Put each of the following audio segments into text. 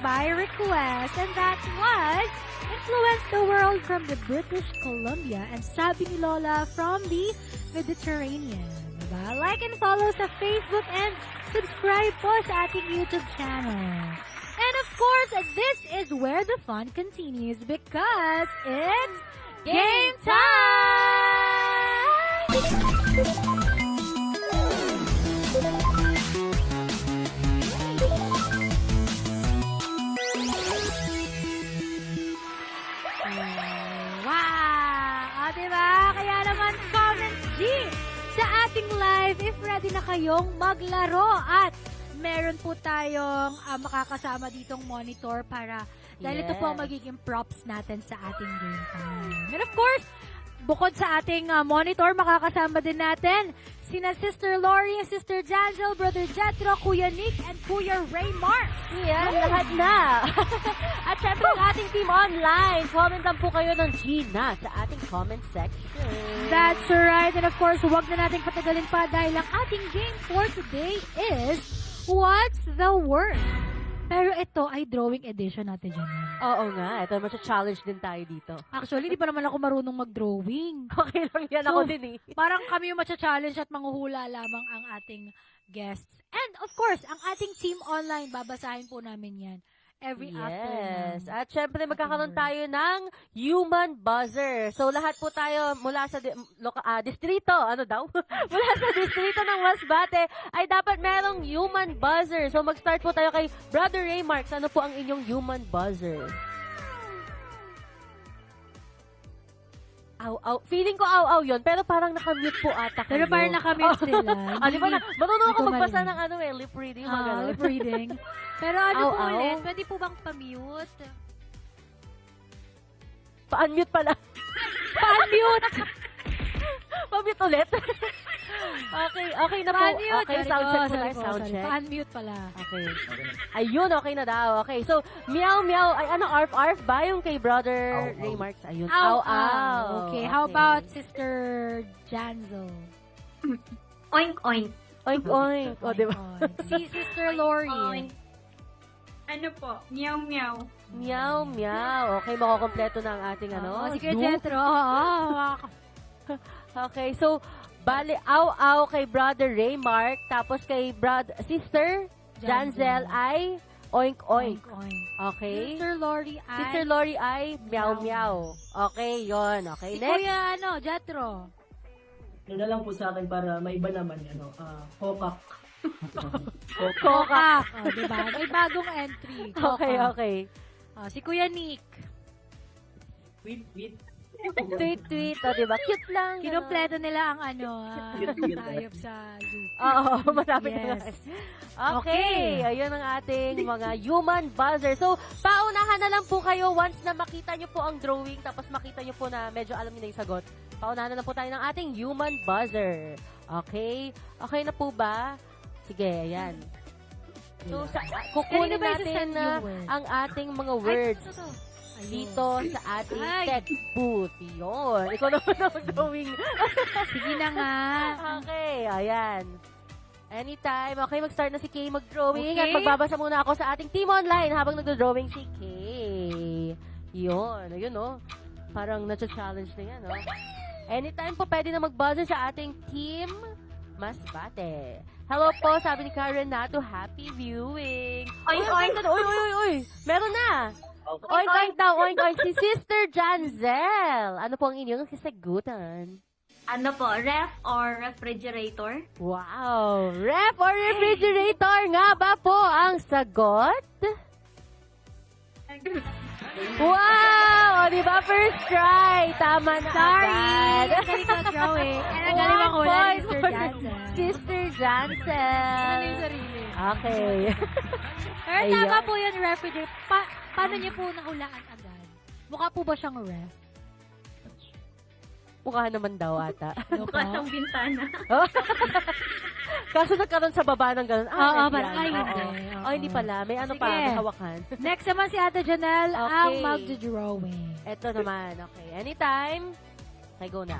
by request. And that was Influence the World from the British Columbia and Sabi ni Lola from the Mediterranean. Diba? Like and follow sa Facebook and subscribe po sa ating YouTube channel. And of course, this is where the fun continues because it's game time! Wow! O, diba? Kaya naman, comment G sa ating live if ready na kayong maglaro at meron po tayong makakasama ditong monitor para dahil ito po ang magiging props natin sa ating game time. And of course, bukod sa ating monitor, makakasama din natin sina Sister Lori, Sister Janzel, Brother Jetro, Kuya Nick, and Kuya Ray Marks. Yan, lahat na. At syempre ang ating team online, comment lang po kayo ng G na sa ating comment section. That's right. And of course, huwag na nating patagalin pa dahil ang ating game for today is What's the Word? Pero ito ay drawing edition natin dyan. Oo nga, ito matcha-challenge din tayo dito. Actually, di pa naman ako marunong mag-drawing. Okay lang yan, ako din eh. Parang kami yung matcha-challenge at manghuhula lamang ang ating guests. And of course, ang ating team online, babasahin po namin yan every afternoon. Yes. At syempre, magkakaroon tayo ng human buzzer. So, lahat po tayo mula sa distrito, ano daw? Mula sa distrito ng Masbate, ay dapat merong human buzzer. So, mag-start po tayo kay Brother Ray Marks. Ano po ang inyong human buzzer? Aw. Feeling ko aw yun, pero parang nakamute po ata kayo. Pero parang nakamute sila. Di ba na? Marunong ako Hindi ko magbasa marinig. ng lip reading. Lip reading. Pero ano po Aw. ulit? Pwede po bang pa-mute? Pa-unmute pala. Pa-unmute! Pa-mute ulit. Okay na po. Pa-unmute. Okay, sound check po tayo. Sound check. Pa-unmute pala. Okay. Ayun, okay na daw. Okay, so, meow. Ay, ano, arf ba yung kay Brother Ray Marks? Ayun. Aw. Okay, how about Sister Janzo? Oink, oink. Oink. O, diba? Si Sister Lori. Oink. Ano po? Meow, meow. Meow. Okay, makukompleto na ang ating Si Kuya zoo. Jetro. Okay, so, bali, aw kay Brother Ray Mark, tapos kay Sister Janzel ay oink. Okay? Sister Lori ay... Sister Lori ay meow. Okay, yon. Okay, Si next. Kuya Jetro. Yun na lang po sa akin para maiba naman, kokak. Kokak. Diba? May bagong entry. Kokak. Okay. Si Kuya Nick. Tweet. Tweet. O, diba? Cute lang. Kinumpleto nila ang Cute. tayop sa zoo. Oo, malapit na. Yes. Okay, ayun ang ating mga human buzzer. So, paunahan na lang po kayo once na makita nyo po ang drawing, tapos makita nyo po na medyo alam nyo na yung sagot. Paunahan na lang po tayo ng ating human buzzer. Okay? Okay na po ba? Sige, ayan. So, kukunin Kanina ba natin isa-send yung word? ang ating mga words Ay, ito. Ayun. dito sa ating Ay. tech booth. Yun. Ikaw naman ang drawing. Sige na nga. Okay, ayan. Anytime. Okay, mag-start na si Kay mag-drawing. Okay. At magbabasa muna ako sa ating team online habang nagdo-drawing si Kay. Yun. Ayun, no? Parang na-challenge na yan, no? Anytime po pwede na mag-buzzer sa ating team Masbate. Hello po, sabi ni Karen Nato. Happy viewing. Oink, oink. Uy. Meron na. Oink daw. Si Sister Janzel. Ano po ang inyong sasagutan? Ano po? Ref or refrigerator? Wow! Ref or refrigerator nga ba po ang sagot? Wow! O, diba? First try. Tama na Sorry. agad. Ang galing ng drawing. And ang galing ako wala ni Sister Jansen. Sister Jansen. Ano yung sarili? Okay. Pero Ayan. tama po yun, refrigerator. Paano niyo po nahulaan agad? Mukha po ba siyang ref? Mukha naman daw ata. Bukas ang bintana. Kaso nagkaroon sa baba ng gano'n. Oo, may parang yan. ay, hindi. Oo. Oo. Oh, hindi pala. May ano Sige. pa, may hawakan. Next naman si Ate Janelle, ang Okay. mag-drawing. Ito naman. Okay. Anytime. Okay, go na.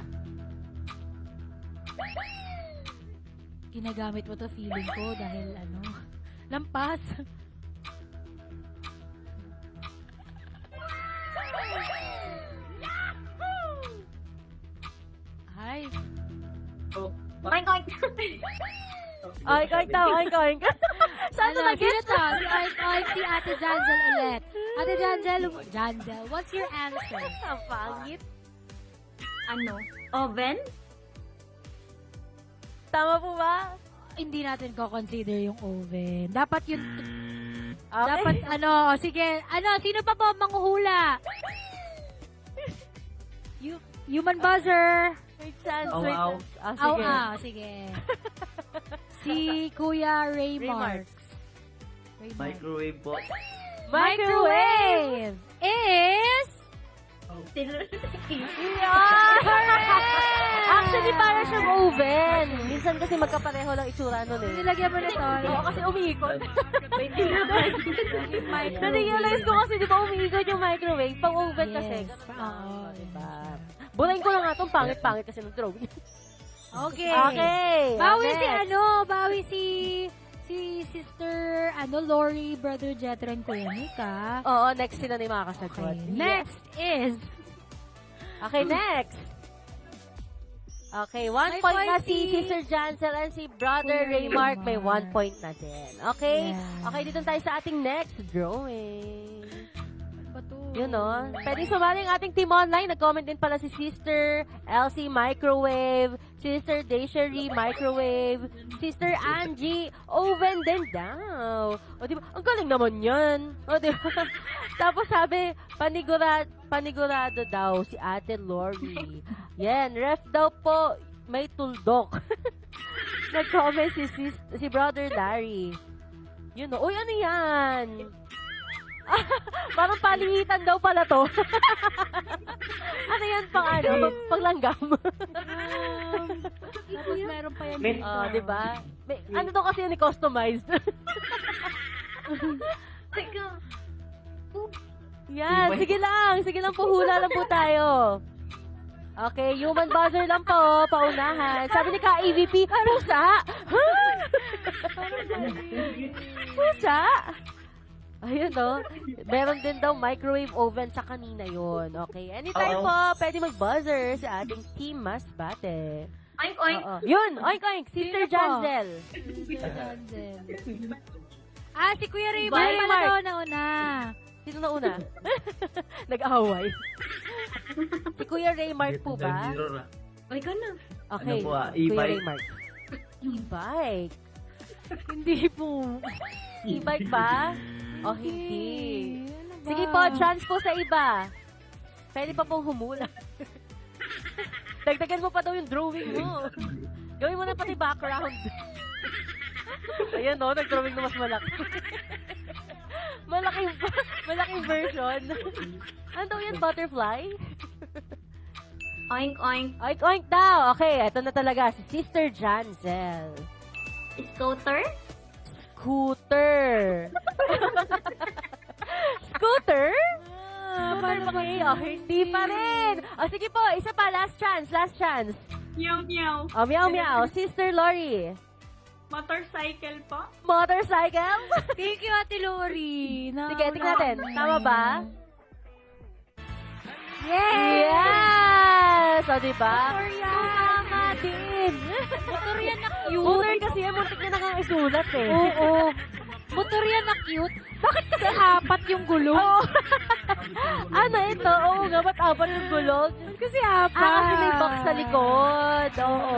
Ginagamit mo to feeling ko dahil lampas. Ay, Oh, Oink, oink. Oink, oink daw, oink, oink. Saan ano, na sino nag-get? to? Si Oink Oink, si Ate Janzel ulit. Ate Janzel, what's your answer? Ang pangit. Ano? Oven? Tama po ba? Hindi natin ko-consider yung oven. Dapat yun, Okay. dapat sige, sino pa po manghuhula? Human buzzer. Wait, chance, Aw, wait. aw. Ah, Aw, sige. sige. Si Kuya Ray Remarks. Marks. Ray Marks. Microwave po. Microwave is... Yeah! Actually, para siyang oven. Minsan kasi magkapareho lang itsura nun eh. Nilagyan mo nito. Oo, kasi umiikot. Wait, tinapay. Na-realize ko kasi di ba umiikot yung microwave? Pang oven kasi. Yes. Ganun. Oo, Diba? Burahin ko na nga itong pangit-pangit kasi ng drawing. Okay. Okay. Bawi si next. bawi si Sister, Lori, Brother Jetro, and Kuya Nika. Oo, next sila na yung makakasagot. Okay. Next is... Okay, next. Okay, 1 May point na point si si- Sister Jancel and si Brother Kuya Raymark may Raymark. 1 point na din. Okay? Yeah. Okay, dito tayo sa ating next drawing. Ba to? Yun o. Pwede sumali ang ating team online. Nag-comment din pala si Sister Elsie Microwave, Sister Deshery Microwave, Sister Angie Oven din daw. O diba? Ang galing naman yan. O diba? Tapos sabi, panigurado daw si Ate Lori. Yan, ref daw po may tuldok. Nag-comment si Brother Larry. Yun o. Uy, ano yan? Parang palihitan daw pala to. Ano yan pang panglanggam? Tapos meron pa yan. Wait. Di ba? Ano to kasi yun customized? Teka. Yan, sige lang po, hula lang po tayo. Okay, human buzzer lang po, paunahan. Sabi ni ka-AVP, pusa! Pusa? Ayun o. Meron din daw microwave oven sa kanina yun. Okay, anytime Oo. po, pwede mag-buzzer sa ating Team Masbate. Oink, oink. Oo. Yun, oink oink, Sister Sino po? Janzel. Sister Janzel. Si Kuya Ray Kuya Mark Ray pala Mark. daw nauna. Sino na una? Nag-away. Si Kuya Raymark po ba? Mirror, ah. Oy, ka na. Okay, Ano po, Kuya e-bike? Raymark. E-bike. Hindi po. E-bike ba? O hindi? Ano ba? Sige po, chance po sa iba. Pwede pa pong humula. Dagdagan mo pa daw yung drawing mo. Gawin mo na pati background. Ayan o, nag-drawing na mas malaki. malaking version. Ano daw yan, butterfly? Oink, oink. Oink, oink daw. Okay, eto na talaga, si Sister Janzel. Scooter? Scooter. Scooter? Paano ba Okay, hindi pa rin. Sige po, isa pa, last chance. Meow, meow. Meow, meow. Sister Lori. Motorcycle po? Motorcycle? Thank you, Ate Lori. Sige, tingnan natin. Tama ba? Yes! Yes! O, diba? Motor yan. Tama din. Motor yan na cute. Motor kasi yan, muntik na nga isulat eh. Oo. Motor yan na cute. Bakit kasi apat yung gulong? Oo. Ano ito? Oo nga, ba't apat yung gulong? Kasi apat. Kasi may box sa likod. Oo.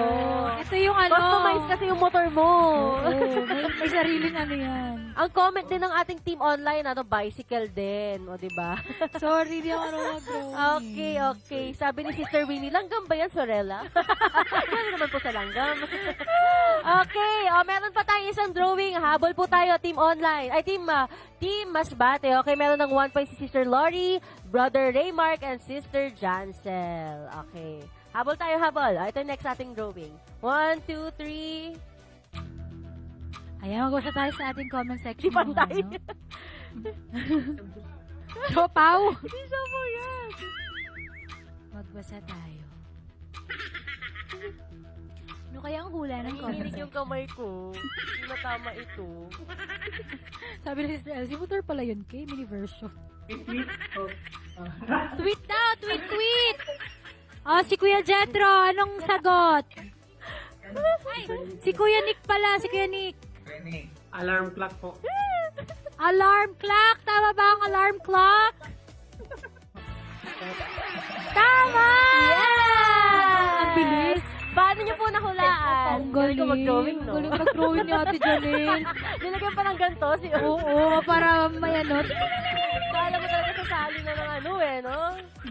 Ito yung Customize kasi yung motor mo. Oo, may sariling ano yan. Ang comment din ng ating team online, bicycle din. O, diba? Sorry, di ako mag-drawing. Okay. Sabi ni Sister Winnie, langgam ba yan, Sorella? Ano naman po sa langgam? Okay, meron pa tayong isang drawing. Habol po tayo, team online. Ay, team Masbate. Okay, meron ng 1 point si Sister Lori, Brother Raymark, and Sister Jancel. Okay. Habol tayo, habol. Ito yung next ating drawing. 1, 2, 3. Ayan, mag-usa tayo sa ating comment section. Di pantay. Chopaw! Isa mo yan. Magbasa tayo. Ano kaya ang hula ng comment Hinihinig yung section? kamay ko. Hindi na tama ito. Sabi ni Sister Elsie, motor pala yun, kay mini version. Tweet. Oh. Tweet daw! Tweet! Oh, si Kuya Jetro, anong sagot? Ay, si Kuya Nick pala, si Kuya Nick. Alarm clock po. Alarm clock! Tama ba ang alarm clock? Tama! Yes! Ang bilis. Paano niyo po nahulaan? Ang galing. ko mag-drawing, no? Ang galing mag-drawing ni Ate Janelle. Nilagyan pa ng ganito. Oo, para may ano. Kala mo talaga sasali na ng ano eh, no?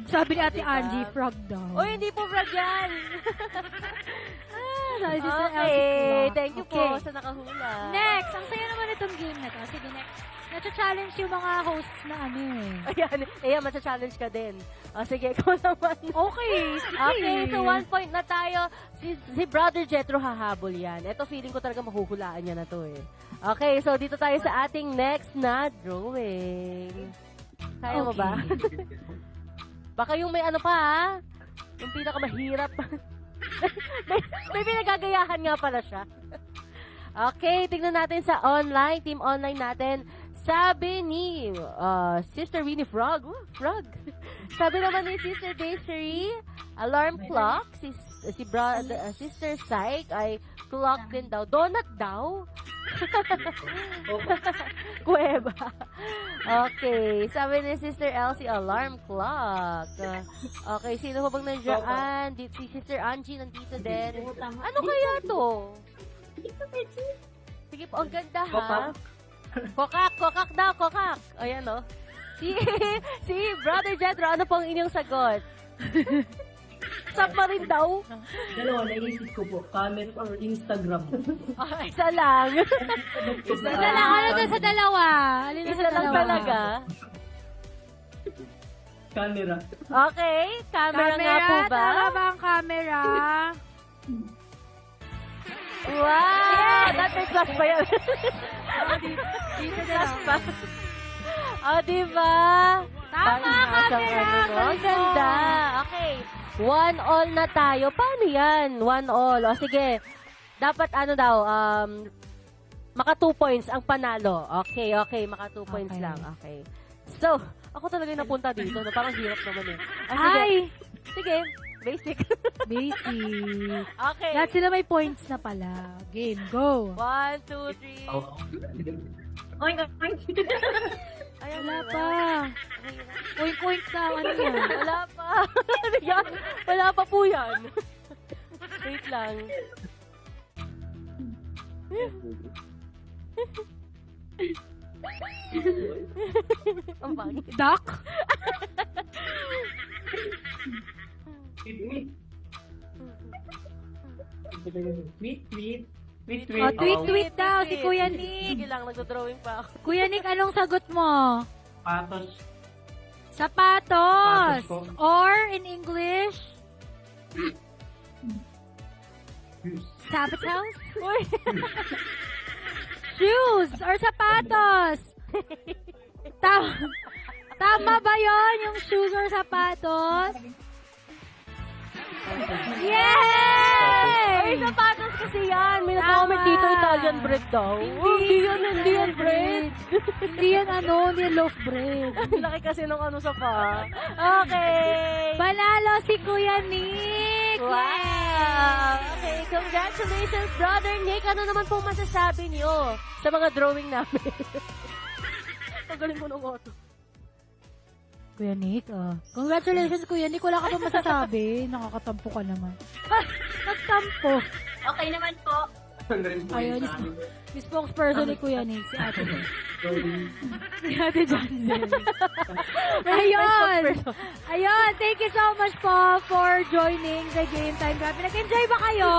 Sabi ni Ate Diba? Angie, frog daw. Uy, hindi po frog yan. Sabi si Sir Elsie Okay, Clark. thank you Okay. po sa nakahula. Next, ang saya naman itong game na to. Sige, next. Nacha-challenge yung mga hosts na ano eh. Ayan, matcha-challenge ka din. O, sige, ikaw naman. Okay, sige. Okay, so 1 point na tayo. Si Brother Jetro hahabol yan. Ito, feeling ko talaga mahuhulaan niya na to eh. Okay, so dito tayo sa ating next na drawing. Kaya mo ba? Baka yung may ano pa ha? Yung pinakamahirap. may pinagagayahan nga pala siya. Okay, tingnan natin sa online, team online natin. Sabi ni Sister Winnie Frog. Frog. Sabi naman ni Sister Desiree, alarm clock. Sister Syke ay clock din daw. Donut daw. Kuweba. Okay. Sabi ni Sister Elsie, alarm clock. Okay, sino pa bang nandiyan? Si Sister Angie nandito din. Ano kaya to? Sige po, ang ganda ha. Kokak daw, kokak. Ayan o. Si Brother Jetro, ano pong inyong sagot? Submarine daw? Dalawa, naisip ko po. Camera or Instagram. Isa lang. Isa lang, ano doon sa dalawa? Alin na Isa sa lang dalawa? talaga. Camera. Okay, camera nga po ba? Tama ba ang camera? Wow! That may flash pa yan. Dito na Flash lang. pa. O, diba? Tama, camera! Ang Galing ganda. mo. Okay. 1-all na tayo. Paano yan? 1-all. O, sige. Dapat ano daw, maka 2 points ang panalo. Okay, maka 2 points Okay. lang. Okay. So, ako talaga yung napunta dito. No? Parang hirap naman eh. Sige. Ay! Sige. Basic. Basic. Okay. Lahat sila may points na pala. Game, go! 1, 2, 3. Oink, oink. Ayan, Wala diba? pa. Oink-oink na. Ano yan? Wala pa. Ano yan? Wala pa po yan. Wait lang. Ang pangit. Duck? Tweet. Oh, tweet daw si Kuya Sige Nick. lang, nagdodrawing pa ako. Kuya Nick, anong sagot mo? Patos. Sapatos. Sapatos po. Or in English? Sapatos? Uy! Shoes or sapatos? Tama ba yon yung shoes or sapatos? Yay! Ay, sapatos kasi yan. May nag-comment Tama. dito, Italian bread daw. Hindi yan bread. Hindi yan hindi yan loaf bread. Laki kasi nung ano sa pa. Okay. Panalo si Kuya Nick! Wow! Okay, congratulations, Brother Nick. Ano naman po masasabi niyo sa mga drawing namin? Ang galing mo ng auto. Kuya Nick, congratulations, Kuya Nick. Wala ka pa masasabi. Nakakatampo ka naman. Nagtampo. Okay naman po. Ayun, yung spokesperson ni Kuya Nick, si Ate Jen. Si Ate Janzel. Ayun, thank you so much po for joining the Game Time. Grabe, nag-enjoy ba kayo?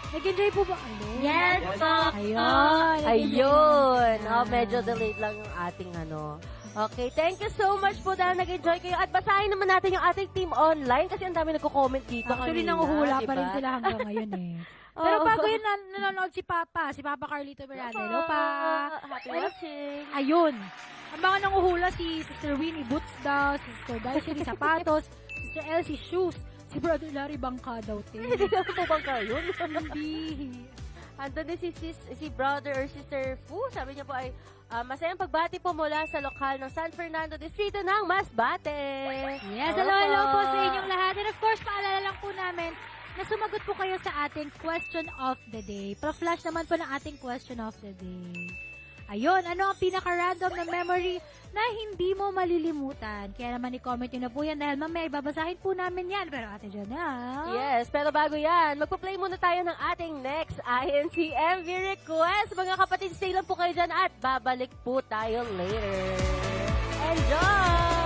Nag-enjoy po ba? Yes po. Ayun. Ayun. Medyo delayed lang yung ating ano. Okay, thank you so much po dahil nag-enjoy kayo. At basahin naman natin yung ating team online kasi ang dami nagko-comment dito Actually, kanina. nanguhula pa diba? rin sila hanggang ngayon eh. Pero bago yun, nanonood si Papa Carlito Miranda. Hello, Pa. Happy watching. Ayun. Ang mga nanguhula si Sister Winnie Boots daw, si Sister Daisy Sapatos, Sister Elsie Shoes, si Brother Larry Bangka daw, te. Hindi naman po bang kayo? Hindi. Andun din si brother or sister Fu. Sabi niya po ay masayang pagbati po mula sa lokal ng San Fernando Distrito ng Masbate. Yes, hello po sa inyong lahat. And of course, paalala lang po namin na sumagot po kayo sa ating question of the day. Pa-flash naman po ng ating question of the day. Ayun, ano ang pinaka-random na memory na hindi mo malilimutan? Kaya naman i-comment nyo na po yan dahil mamaya ibabasahin po namin yan. Pero ate Janelle. Yes, pero bago yan, magpa-play muna tayo ng ating next INC MV request. Mga kapatid, stay lang po kayo dyan at babalik po tayo later. Enjoy!